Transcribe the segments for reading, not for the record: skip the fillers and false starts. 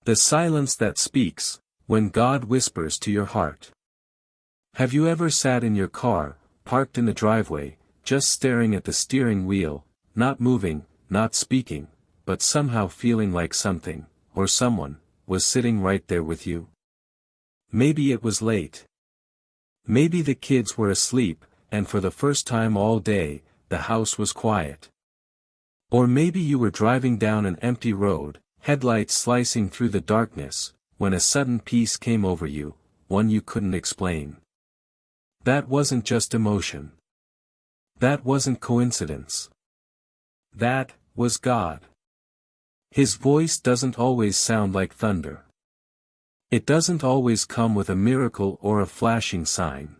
The silence that speaks, when God whispers to your heart. Have you ever sat in your car, parked in the driveway, just staring at the steering wheel, not moving, not speaking, but somehow feeling like something, or someone, was sitting right there with you? Maybe it was late. Maybe the kids were asleep, and for the first time all day, the house was quiet. Or maybe you were driving down an empty road, headlights slicing through the darkness, when a sudden peace came over you, one you couldn't explain. That wasn't just emotion. That wasn't coincidence. That was God. His voice doesn't always sound like thunder. It doesn't always come with a miracle or a flashing sign.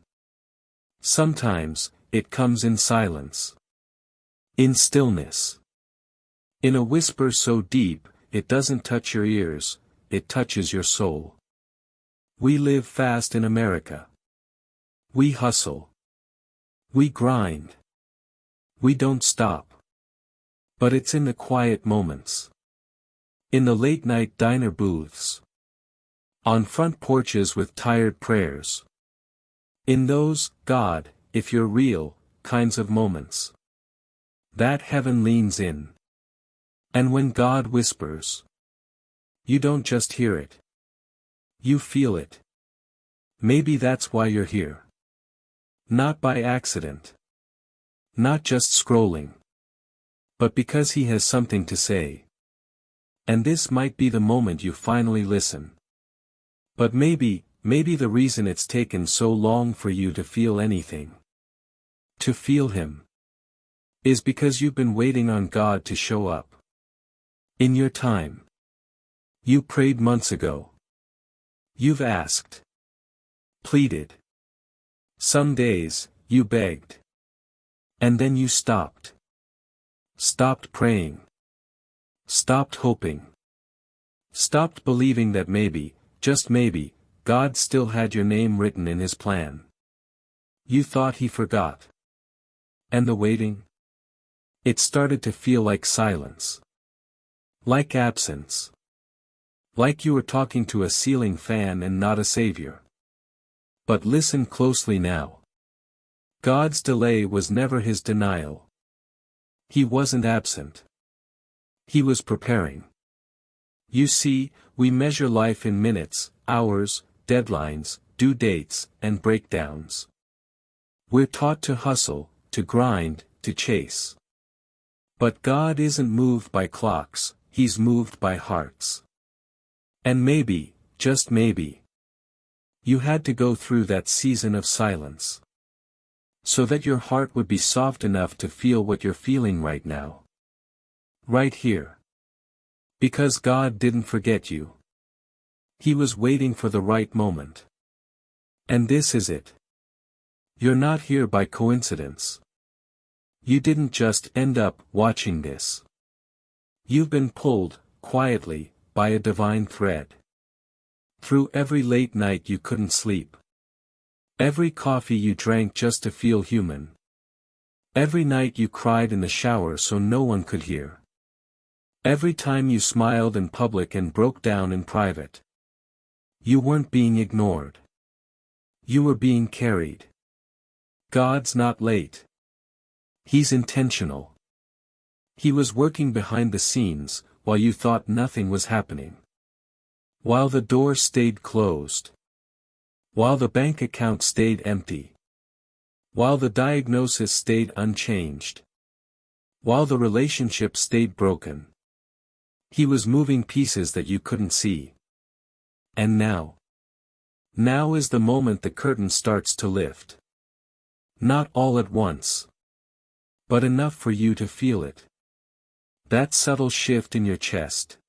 Sometimes, it comes in silence. In stillness. In a whisper so deep, it doesn't touch your ears, it touches your soul. We live fast in America. We hustle. We grind. We don't stop. But it's in the quiet moments. In the late-night diner booths. On front porches with tired prayers. In those, God, if you're real, kinds of moments. That heaven leans in. And when God whispers, you don't just hear it. You feel it. Maybe that's why you're here. Not by accident. Not just scrolling. But because he has something to say. And this might be the moment you finally listen. But maybe the reason it's taken so long for you to feel anything, to feel him, is because you've been waiting on God to show up. In your time. You prayed months ago. You've asked. Pleaded. Some days, you begged. And then you stopped. Stopped praying. Stopped hoping. Stopped believing that maybe, just maybe, God still had your name written in his plan. You thought he forgot. And the waiting? It started to feel like silence. Like absence. Like you were talking to a ceiling fan and not a savior. But listen closely now. God's delay was never his denial. He wasn't absent. He was preparing. You see, we measure life in minutes, hours, deadlines, due dates, and breakdowns. We're taught to hustle, to grind, to chase. But God isn't moved by clocks, he's moved by hearts. And maybe, just maybe, you had to go through that season of silence. So that your heart would be soft enough to feel what you're feeling right now. Right here. Because God didn't forget you. He was waiting for the right moment. And this is it. You're not here by coincidence. You didn't just end up watching this. You've been pulled, quietly, by a divine thread. Through every late night you couldn't sleep. Every coffee you drank just to feel human. Every night you cried in the shower so no one could hear. Every time you smiled in public and broke down in private. You weren't being ignored. You were being carried. God's not late. He's intentional. He was working behind the scenes, while you thought nothing was happening. While the door stayed closed. While the bank account stayed empty. While the diagnosis stayed unchanged. While the relationship stayed broken. He was moving pieces that you couldn't see. And now? Now is the moment the curtain starts to lift. Not all at once. But enough for you to feel it. That subtle shift in your chest.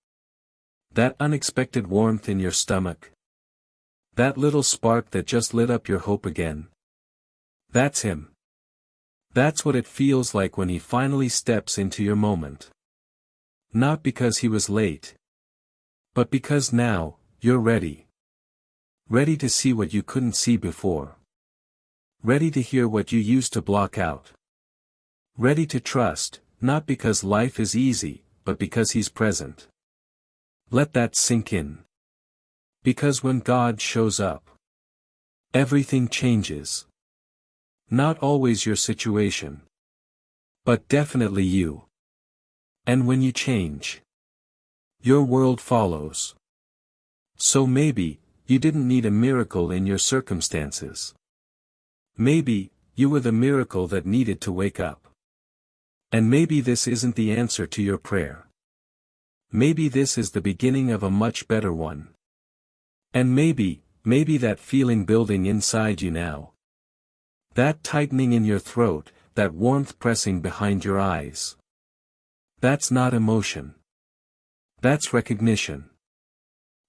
That unexpected warmth in your stomach. That little spark that just lit up your hope again. That's him. That's what it feels like when he finally steps into your moment. Not because he was late. But because now, you're ready. Ready to see what you couldn't see before. Ready to hear what you used to block out. Ready to trust, not because life is easy, but because he's present. Let that sink in. Because when God shows up, everything changes. Not always your situation, but definitely you. And when you change, your world follows. So maybe, you didn't need a miracle in your circumstances. Maybe, you were the miracle that needed to wake up. And maybe this isn't the answer to your prayer. Maybe this is the beginning of a much better one. And maybe that feeling building inside you now. That tightening in your throat, that warmth pressing behind your eyes. That's not emotion. That's recognition.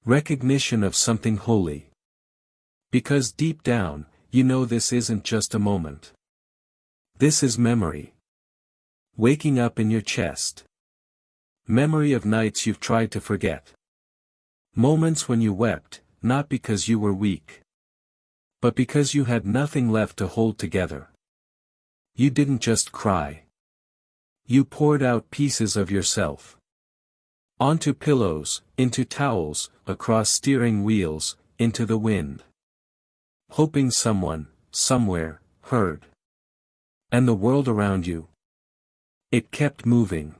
Recognition of something holy. Because deep down, you know this isn't just a moment. This is memory. Waking up in your chest. Memory of nights you've tried to forget. Moments when you wept, not because you were weak, but because you had nothing left to hold together. You didn't just cry. You poured out pieces of yourself. Onto pillows, into towels, across steering wheels, into the wind. Hoping someone, somewhere, heard. And the world around you. It kept moving.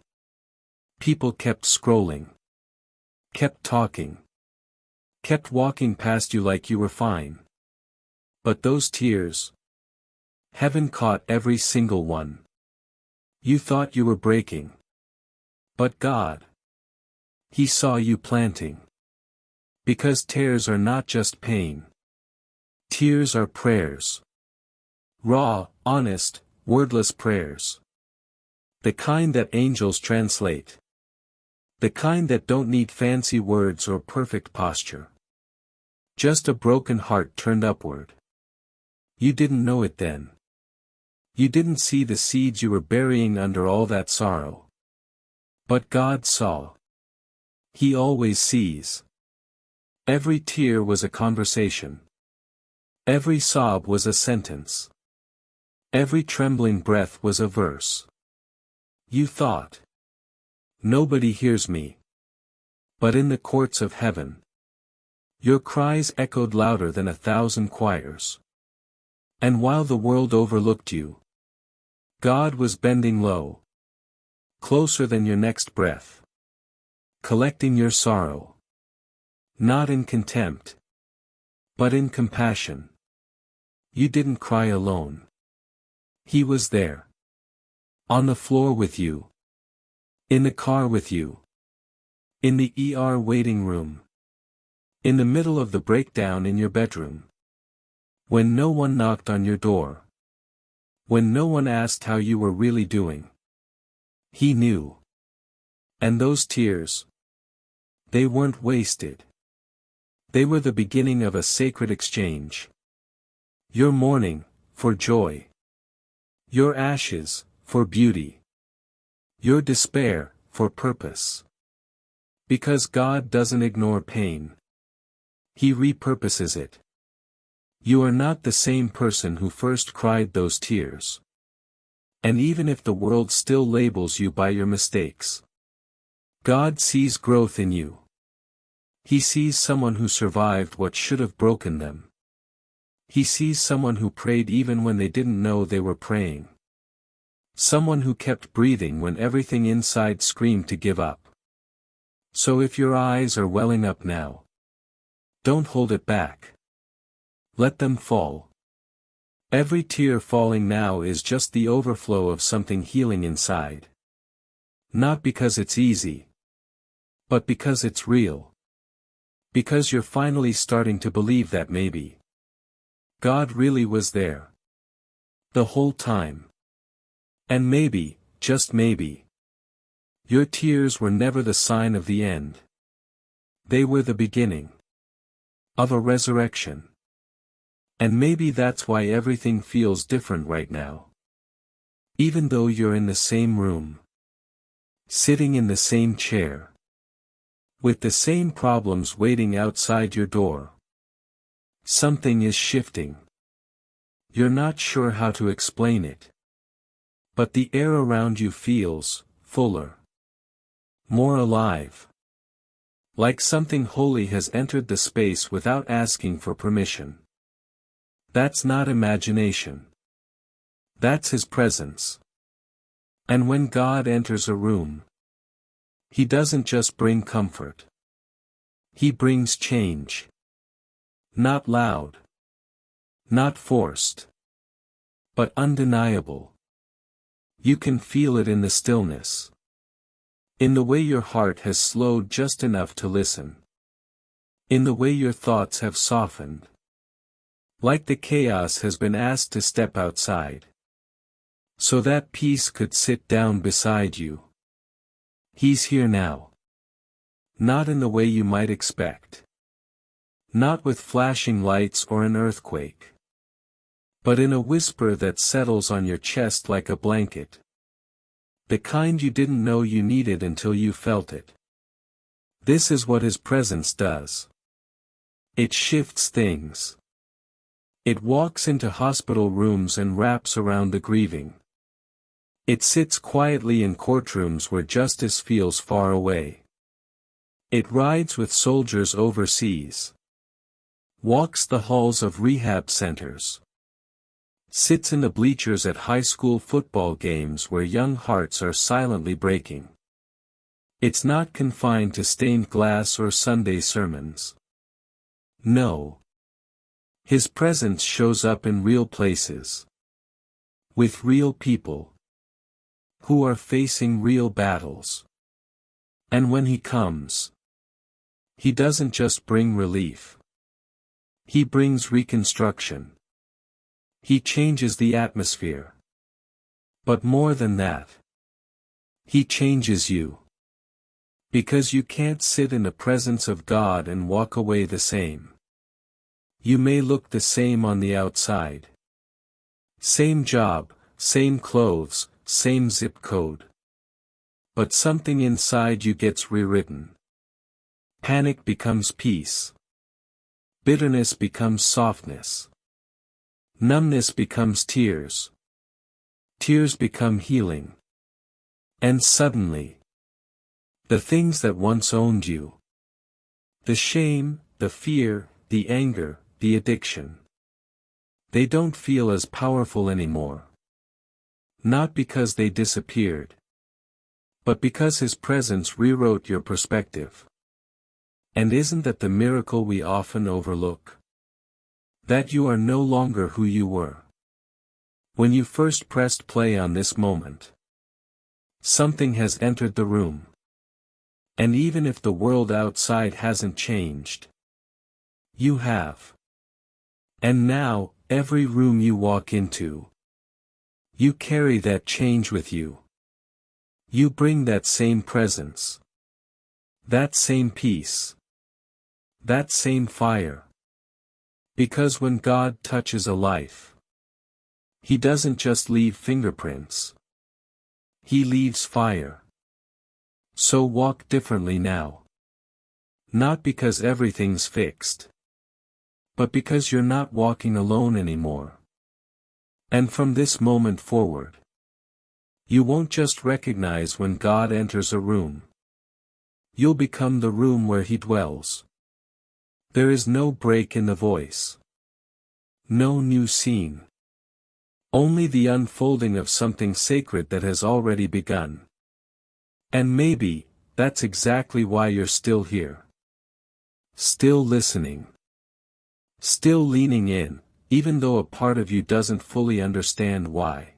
People kept scrolling. Kept talking. Kept walking past you like you were fine. But those tears. Heaven caught every single one. You thought you were breaking. But God. He saw you planting. Because tears are not just pain. Tears are prayers. Raw, honest, wordless prayers. The kind that angels translate. The kind that don't need fancy words or perfect posture. Just a broken heart turned upward. You didn't know it then. You didn't see the seeds you were burying under all that sorrow. But God saw. He always sees. Every tear was a conversation. Every sob was a sentence. Every trembling breath was a verse. You thought. Nobody hears me. But in the courts of heaven, your cries echoed louder than 1,000 choirs. And while the world overlooked you, God was bending low. Closer than your next breath. Collecting your sorrow. Not in contempt. But in compassion. You didn't cry alone. He was there. On the floor with you. In the car with you. In the ER waiting room. In the middle of the breakdown in your bedroom. When no one knocked on your door. When no one asked how you were really doing. He knew. And those tears. They weren't wasted. They were the beginning of a sacred exchange. Your mourning, for joy. Your ashes, for beauty. Your despair, for purpose. Because God doesn't ignore pain. He repurposes it. You are not the same person who first cried those tears. And even if the world still labels you by your mistakes, God sees growth in you. He sees someone who survived what should have broken them. He sees someone who prayed even when they didn't know they were praying. Someone who kept breathing when everything inside screamed to give up. So if your eyes are welling up now, don't hold it back. Let them fall. Every tear falling now is just the overflow of something healing inside. Not because it's easy, but because it's real. Because you're finally starting to believe that maybe God really was there. The whole time. And maybe, just maybe, your tears were never the sign of the end. They were the beginning of a resurrection. And maybe that's why everything feels different right now. Even though you're in the same room. Sitting in the same chair. With the same problems waiting outside your door. Something is shifting. You're not sure how to explain it. But the air around you feels fuller. More alive. Like something holy has entered the space without asking for permission. That's not imagination. That's His presence. And when God enters a room, He doesn't just bring comfort. He brings change. Not loud. Not forced. But undeniable. You can feel it in the stillness. In the way your heart has slowed just enough to listen. In the way your thoughts have softened. Like the chaos has been asked to step outside. So that peace could sit down beside you. He's here now. Not in the way you might expect. Not with flashing lights or an earthquake. But in a whisper that settles on your chest like a blanket. The kind you didn't know you needed until you felt it. This is what His presence does. It shifts things. It walks into hospital rooms and wraps around the grieving. It sits quietly in courtrooms where justice feels far away. It rides with soldiers overseas. Walks the halls of rehab centers. Sits in the bleachers at high school football games where young hearts are silently breaking. It's not confined to stained glass or Sunday sermons. No. His presence shows up in real places. With real people. Who are facing real battles. And when He comes, He doesn't just bring relief. He brings reconstruction. He changes the atmosphere. But more than that, He changes you. Because you can't sit in the presence of God and walk away the same. You may look the same on the outside. Same job, same clothes, same zip code. But something inside you gets rewritten. Panic becomes peace. Bitterness becomes softness. Numbness becomes tears. Tears become healing. And suddenly, the things that once owned you, the shame, the fear, the anger, the addiction, they don't feel as powerful anymore. Not because they disappeared, but because His presence rewrote your perspective. And isn't that the miracle we often overlook? That you are no longer who you were. When you first pressed play on this moment, something has entered the room. And even if the world outside hasn't changed, you have. And now, every room you walk into, you carry that change with you. You bring that same presence. That same peace. That same fire. Because when God touches a life, He doesn't just leave fingerprints. He leaves fire. So walk differently now. Not because everything's fixed. But because you're not walking alone anymore. And from this moment forward, you won't just recognize when God enters a room. You'll become the room where He dwells. There is no break in the voice. No new scene. Only the unfolding of something sacred that has already begun. And maybe, that's exactly why you're still here. Still listening. Still leaning in, even though a part of you doesn't fully understand why.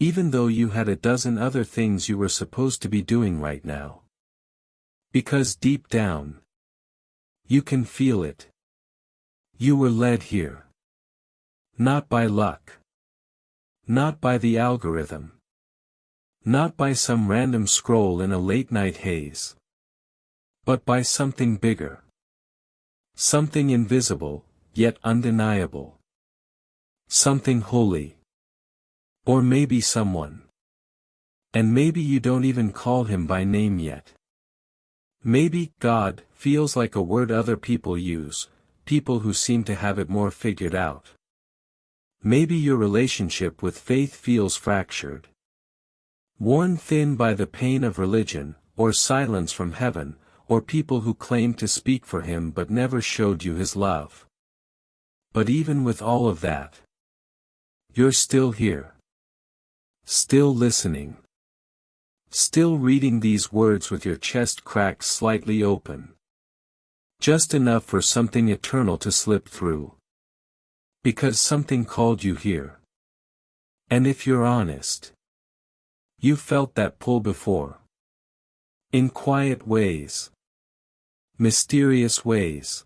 Even though you had a dozen other things you were supposed to be doing right now. Because deep down, you can feel it. You were led here. Not by luck. Not by the algorithm. Not by some random scroll in a late-night haze. But by something bigger. Something invisible, yet undeniable. Something holy. Or maybe someone. And maybe you don't even call Him by name yet. Maybe God feels like a word other people use, people who seem to have it more figured out. Maybe your relationship with faith feels fractured. Worn thin by the pain of religion, or silence from heaven, or people who claimed to speak for him but never showed you his love. But even with all of that, you're still here. Still listening. Still reading these words with your chest cracked slightly open. Just enough for something eternal to slip through. Because something called you here. And if you're honest, you felt that pull before. In quiet ways. Mysterious ways.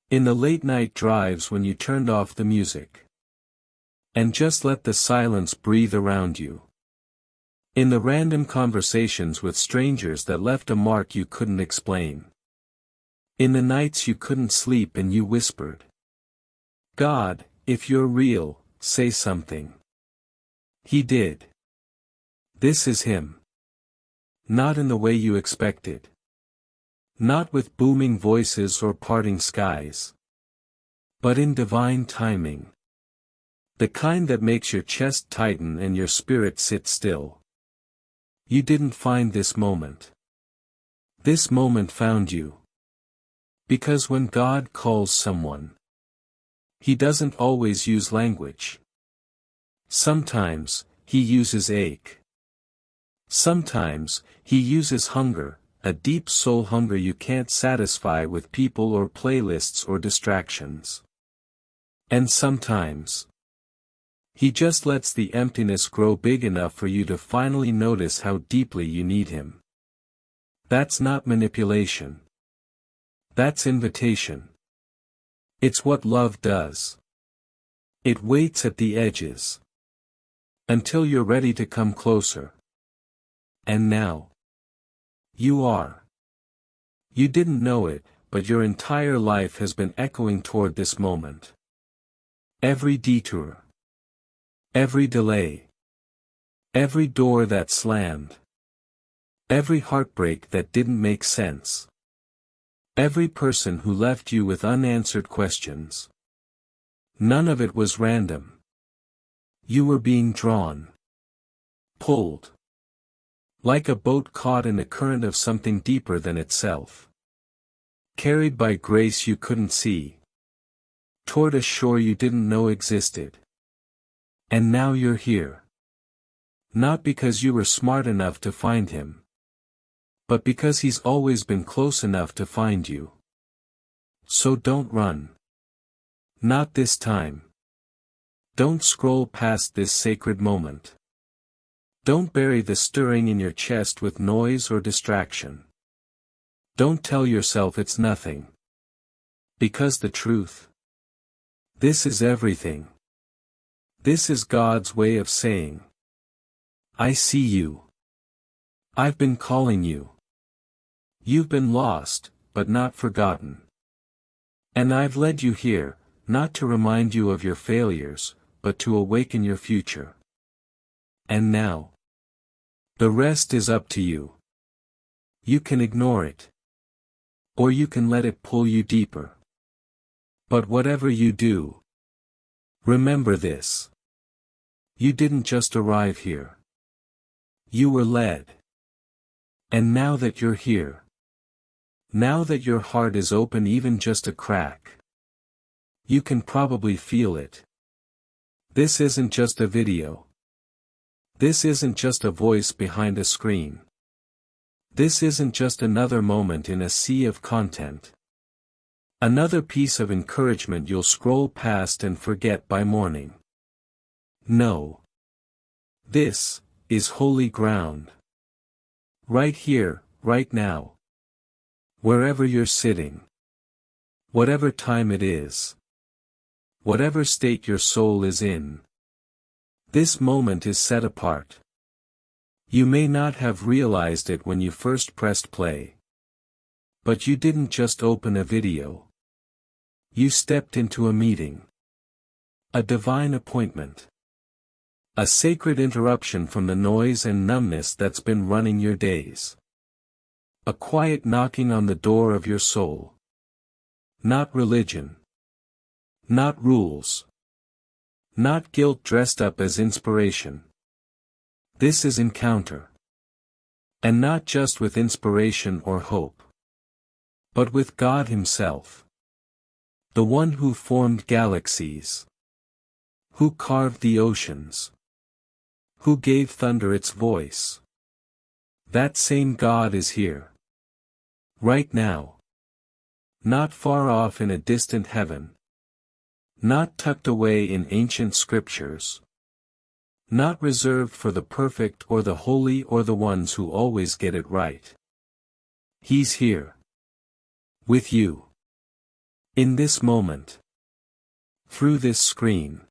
In the late-night drives when you turned off the music. And just let the silence breathe around you. In the random conversations with strangers that left a mark you couldn't explain. In the nights you couldn't sleep and you whispered, "God, if you're real, say something." He did. This is him. Not in the way you expected. Not with booming voices or parting skies. But in divine timing. The kind that makes your chest tighten and your spirit sit still. You didn't find this moment. This moment found you. Because when God calls someone, he doesn't always use language. Sometimes, he uses ache. Sometimes, he uses hunger, a deep soul hunger you can't satisfy with people or playlists or distractions. And sometimes, he just lets the emptiness grow big enough for you to finally notice how deeply you need him. That's not manipulation. That's invitation. It's what love does. It waits at the edges. Until you're ready to come closer. And now. You are. You didn't know it, but your entire life has been echoing toward this moment. Every detour. Every delay. Every door that slammed. Every heartbreak that didn't make sense. Every person who left you with unanswered questions. None of it was random. You were being drawn. Pulled. Like a boat caught in a current of something deeper than itself. Carried by grace you couldn't see. Toward a shore you didn't know existed. And now you're here. Not because you were smart enough to find him. But because he's always been close enough to find you. So don't run. Not this time. Don't scroll past this sacred moment. Don't bury the stirring in your chest with noise or distraction. Don't tell yourself it's nothing. Because the truth. This is everything. This is God's way of saying, I see you. I've been calling you. You've been lost, but not forgotten. And I've led you here, not to remind you of your failures, but to awaken your future. And now. The rest is up to you. You can ignore it. Or you can let it pull you deeper. But whatever you do, remember this. You didn't just arrive here. You were led. And now that you're here, now that your heart is open even just a crack, you can probably feel it. This isn't just a video. This isn't just a voice behind a screen. This isn't just another moment in a sea of content. Another piece of encouragement you'll scroll past and forget by morning. No. This is holy ground. Right here, right now. Wherever you're sitting. Whatever time it is. Whatever state your soul is in. This moment is set apart. You may not have realized it when you first pressed play. But you didn't just open a video. You stepped into a meeting. A divine appointment. A sacred interruption from the noise and numbness that's been running your days. A quiet knocking on the door of your soul. Not religion. Not rules. Not guilt dressed up as inspiration. This is encounter. And not just with inspiration or hope. but with God Himself. The one who formed galaxies. Who carved the oceans. Who gave thunder its voice. That same God is here. Right now. Not far off in a distant heaven. Not tucked away in ancient scriptures. Not reserved for the perfect or the holy or the ones who always get it right. He's here. With you. In this moment. Through this screen.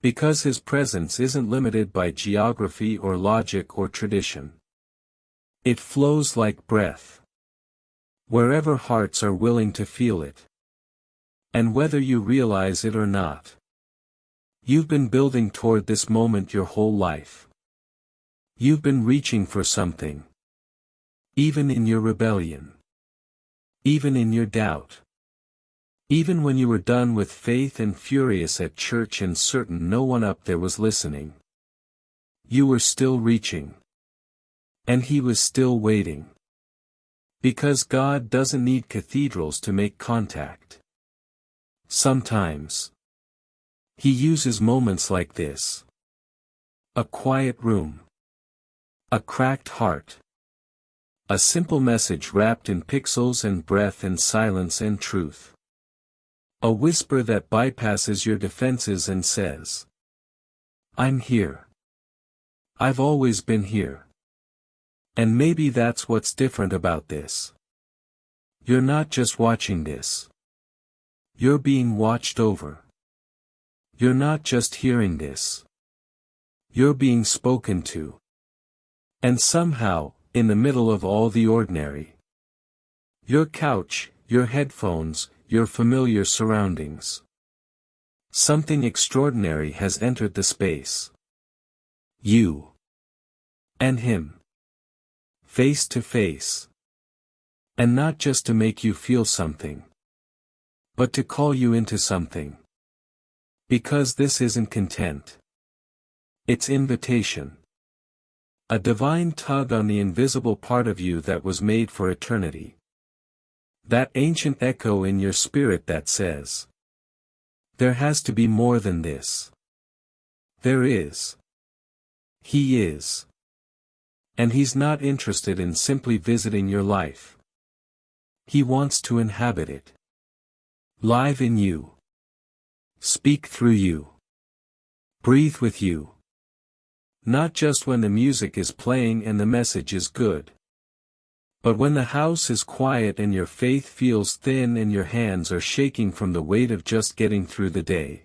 Because His presence isn't limited by geography or logic or tradition. It flows like breath. Wherever hearts are willing to feel it. And whether you realize it or not. You've been building toward this moment your whole life. You've been reaching for something. Even in your rebellion. Even in your doubt. Even when you were done with faith and furious at church and certain no one up there was listening. You were still reaching. And He was still waiting. Because God doesn't need cathedrals to make contact. Sometimes. He uses moments like this. A quiet room. A cracked heart. A simple message wrapped in pixels and breath and silence and truth. A whisper that bypasses your defenses and says, I'm here. I've always been here. And maybe that's what's different about this. You're not just watching this. You're being watched over. You're not just hearing this. You're being spoken to. And somehow, in the middle of all the ordinary. Your couch, your headphones, your familiar surroundings. Something extraordinary has entered the space. You. And Him. Face to face. And not just to make you feel something. But to call you into something. Because this isn't content. It's invitation. A divine tug on the invisible part of you that was made for eternity. That ancient echo in your spirit that says, there has to be more than this. There is. He is. And He's not interested in simply visiting your life. He wants to inhabit it. Live in you. Speak through you. Breathe with you. Not just when the music is playing and the message is good. But when the house is quiet and your faith feels thin and your hands are shaking from the weight of just getting through the day.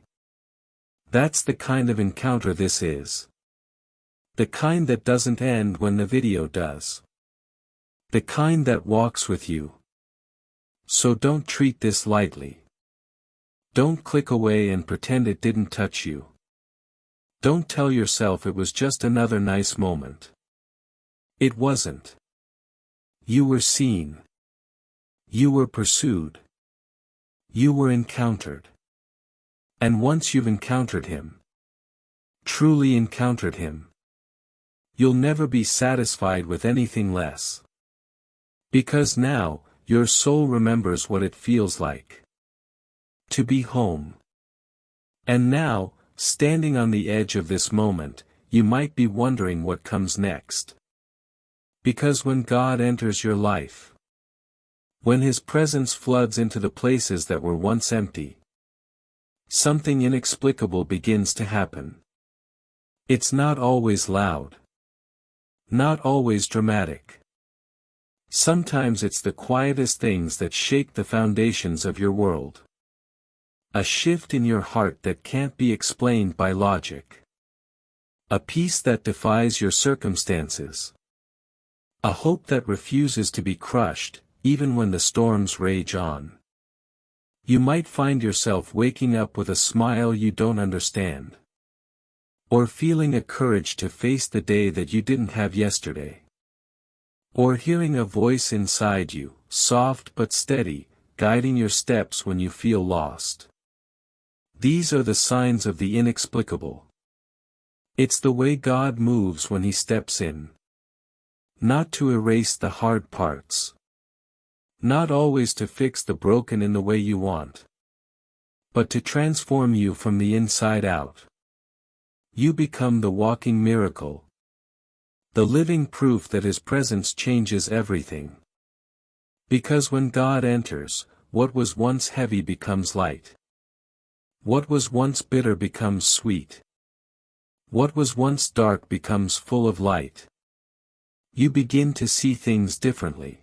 That's the kind of encounter this is. The kind that doesn't end when the video does. The kind that walks with you. So don't treat this lightly. Don't click away and pretend it didn't touch you. Don't tell yourself it was just another nice moment. It wasn't. You were seen. You were pursued. You were encountered. And once you've encountered Him, truly encountered Him, you'll never be satisfied with anything less. Because now, your soul remembers what it feels like to be home. And now, standing on the edge of this moment, you might be wondering what comes next. Because when God enters your life, when His presence floods into the places that were once empty, something inexplicable begins to happen. It's not always loud. Not always dramatic. Sometimes it's the quietest things that shake the foundations of your world. A shift in your heart that can't be explained by logic. A peace that defies your circumstances. A hope that refuses to be crushed, even when the storms rage on. You might find yourself waking up with a smile you don't understand. Or feeling a courage to face the day that you didn't have yesterday. Or hearing a voice inside you, soft but steady, guiding your steps when you feel lost. These are the signs of the inexplicable. It's the way God moves when He steps in. Not to erase the hard parts. Not always to fix the broken in the way you want, but to transform you from the inside out. You become the walking miracle, the living proof that His presence changes everything. Because when God enters, what was once heavy becomes light. What was once bitter becomes sweet. What was once dark becomes full of light. You begin to see things differently.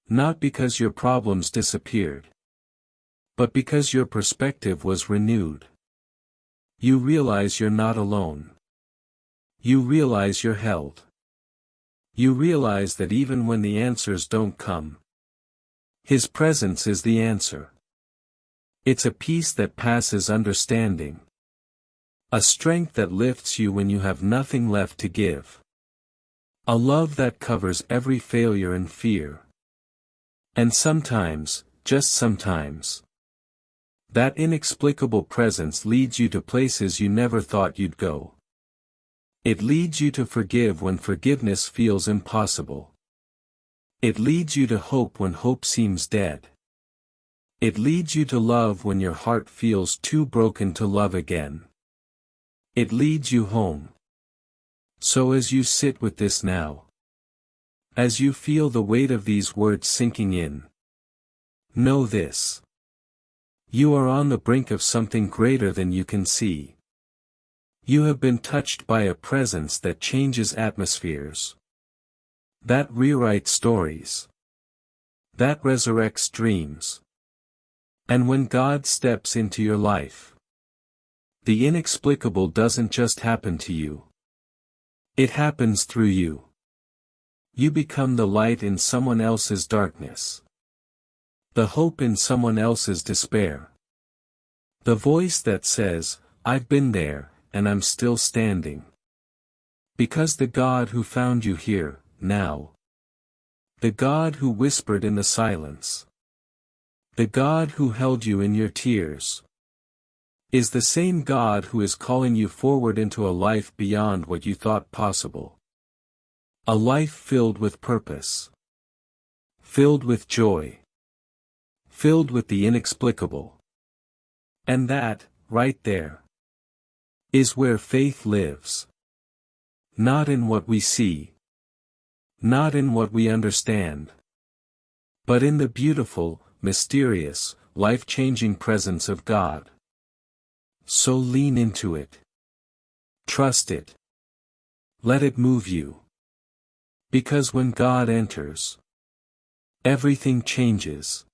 Not because your problems disappeared, but because your perspective was renewed. You realize you're not alone. You realize you're held. You realize that even when the answers don't come, His presence is the answer. It's a peace that passes understanding. A strength that lifts you when you have nothing left to give. A love that covers every failure and fear. And sometimes, just sometimes, that inexplicable presence leads you to places you never thought you'd go. It leads you to forgive when forgiveness feels impossible. It leads you to hope when hope seems dead. It leads you to love when your heart feels too broken to love again. It leads you home. So as you sit with this now, as you feel the weight of these words sinking in, know this. You are on the brink of something greater than you can see. You have been touched by a presence that changes atmospheres, that rewrites stories, that resurrects dreams. And when God steps into your life, the inexplicable doesn't just happen to you. It happens through you. You become the light in someone else's darkness. The hope in someone else's despair. The voice that says, I've been there, and I'm still standing. Because the God who found you here, now. The God who whispered in the silence. The God who held you in your tears. Is the same God who is calling you forward into a life beyond what you thought possible. A life filled with purpose. Filled with joy. Filled with the inexplicable. And that, right there, is where faith lives. Not in what we see. Not in what we understand. But in the beautiful, mysterious, life-changing presence of God. So lean into it. Trust it. Let it move you. Because when God enters, everything changes.